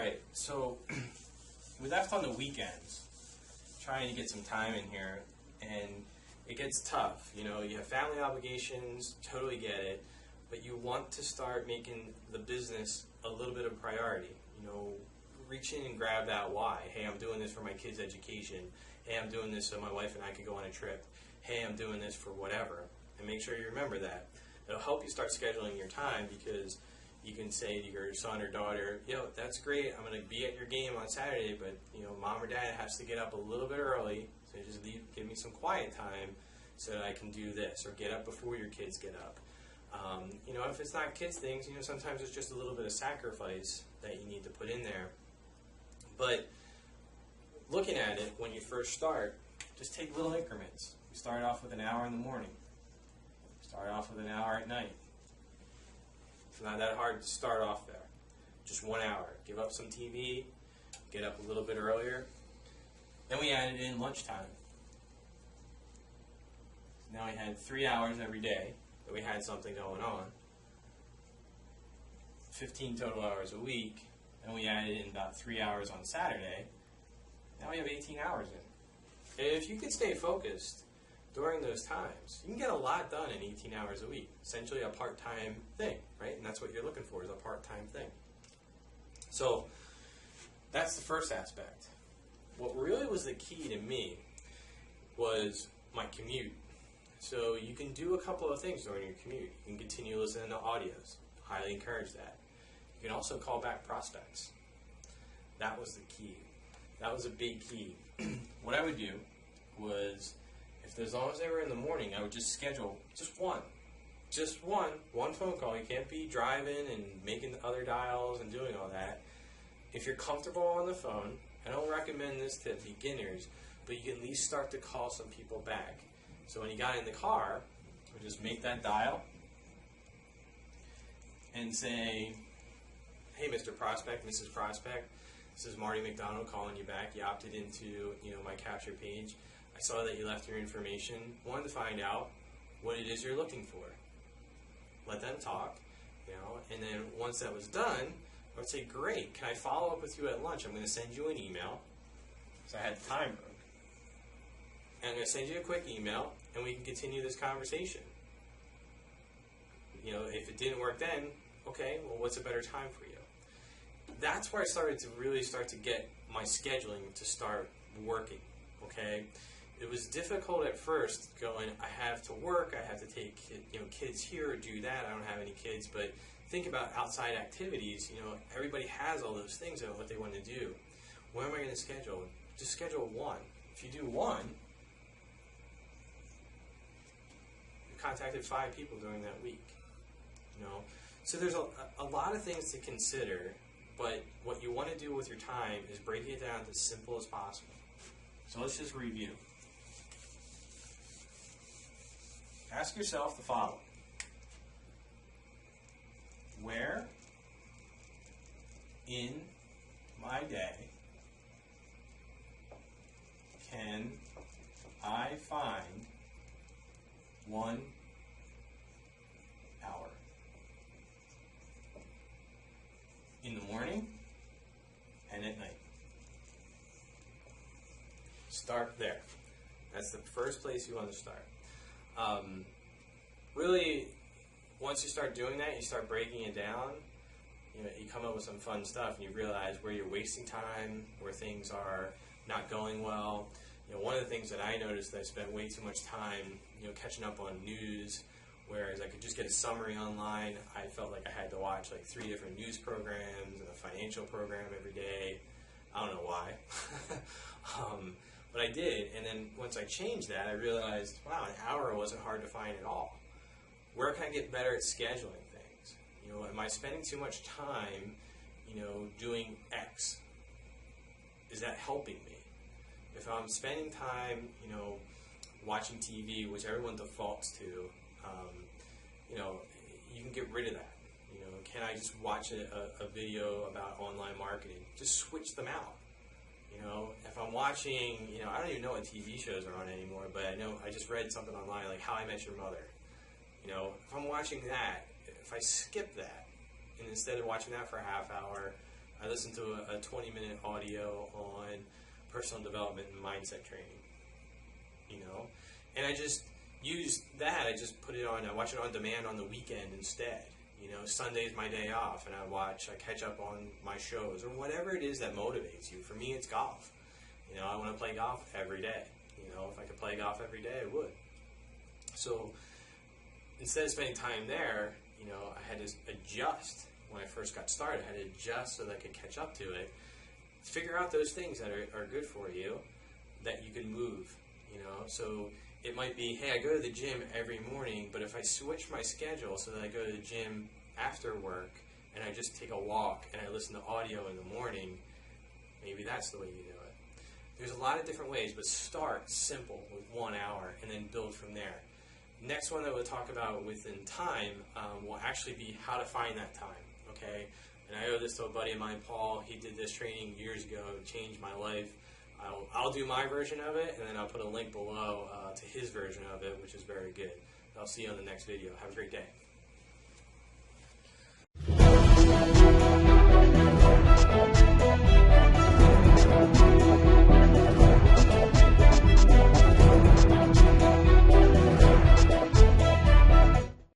Alright, so we left on the weekends, trying to get some time in here, and it gets tough. You know, you have family obligations, totally get it, but you want to start making the business a little bit of a priority. You know, reach in and grab that why. Hey, I'm doing this for my kids' education. Hey, I'm doing this so my wife and I could go on a trip. Hey, I'm doing this for whatever. And make sure you remember that. It'll help you start scheduling your time, because you can say to your son or daughter, yo, that's great, I'm going to be at your game on Saturday, but you know, mom or dad has to get up a little bit early, so just give me some quiet time so that I can do this, or get up before your kids get up. You know, if it's not kids things, you know, sometimes it's just a little bit of sacrifice that you need to put in there. But looking at it, when you first start, just take little increments. You start off with an hour in the morning. Start off with an hour at night. It's not that hard to start off there. Just 1 hour. Give up some TV, get up a little bit earlier. Then we added in lunchtime. Now we had 3 hours every day that we had something going on. 15 total hours a week. And we added in about 3 hours on Saturday. Now we have 18 hours in. And if you can stay focused during those times, you can get a lot done in 18 hours a week. Essentially a part-time thing, right? And that's what you're looking for, is a part-time thing. So that's the first aspect. What really was the key to me was my commute. So you can do a couple of things during your commute. You can continue listening to audios. Highly encourage that. You can also call back prospects. That was the key. That was a big key. What I would do was, as long as they were in the morning, I would just schedule just one phone call. You can't be driving and making the other dials and doing all that. If you're comfortable on the phone, I don't recommend this to beginners, but you can at least start to call some people back. So when you got in the car, you just make that dial and say, hey, Mr. Prospect, Mrs. Prospect, this is Marty McDonald calling you back. You opted into, you know, my capture page. I saw that you left your information. Wanted to find out what it is you're looking for. Let them talk, you know, and then once that was done, I would say, great, can I follow up with you at lunch? I'm going to send you an email, so I had the time broke. And I'm going to send you a quick email, and we can continue this conversation. You know, if it didn't work then, okay, well, what's a better time for you? That's where I started to really start to get my scheduling to start working, okay? It was difficult at first going, I have to work, I have to take, you know, kids here or do that. I don't have any kids, but think about outside activities. You know, everybody has all those things about what they want to do. When am I going to schedule? Just schedule one. If you do one, you contacted 5 people during that week. You know, so there's a lot of things to consider, but what you want to do with your time is break it down as simple as possible. So let's just review. Ask yourself the following. Where in my day can I find 1 hour? In the morning and at night. Start there. That's the first place you want to start. Really, once you start doing that, you start breaking it down, you know, you come up with some fun stuff, and you realize where you're wasting time, where things are not going well. You know, one of the things that I noticed, that I spent way too much time, you know, catching up on news, whereas I could just get a summary online. I felt like I had to watch like 3 different news programs and a financial program every day. I don't know why. But I did, and then once I changed that, I realized, wow, an hour wasn't hard to find at all. Where can I get better at scheduling things? You know, am I spending too much time, you know, doing X? Is that helping me? If I'm spending time, you know, watching TV, which everyone defaults to, you know, you can get rid of that. You know, can I just watch a video about online marketing? Just switch them out. You know, if I'm watching, you know, I don't even know what TV shows are on anymore, but I know I just read something online like How I Met Your Mother. You know, if I'm watching that, if I skip that, and instead of watching that for a half hour, I listen to a 20-minute audio on personal development and mindset training, you know, and I just use that. I just put it on. I watch it on demand on the weekend instead. You know, Sunday's my day off, and I catch up on my shows or whatever it is that motivates you. For me, it's golf. You know, I want to play golf every day. You know, if I could play golf every day, I would. So instead of spending time there, you know, I had to adjust. When I first got started, I had to adjust so that I could catch up to it. Figure out those things that are good for you, that you can move, you know. So it might be, hey, I go to the gym every morning, but if I switch my schedule so that I go to the gym after work and I just take a walk and I listen to audio in the morning, maybe that's the way you do it. There's a lot of different ways, but start simple with 1 hour and then build from there. Next one that we'll talk about within time will actually be how to find that time. Okay, and I owe this to a buddy of mine, Paul. He did this training years ago. It changed my life. I'll do my version of it, and then I'll put a link below to his version of it, which is very good. I'll see you on the next video. Have a great day.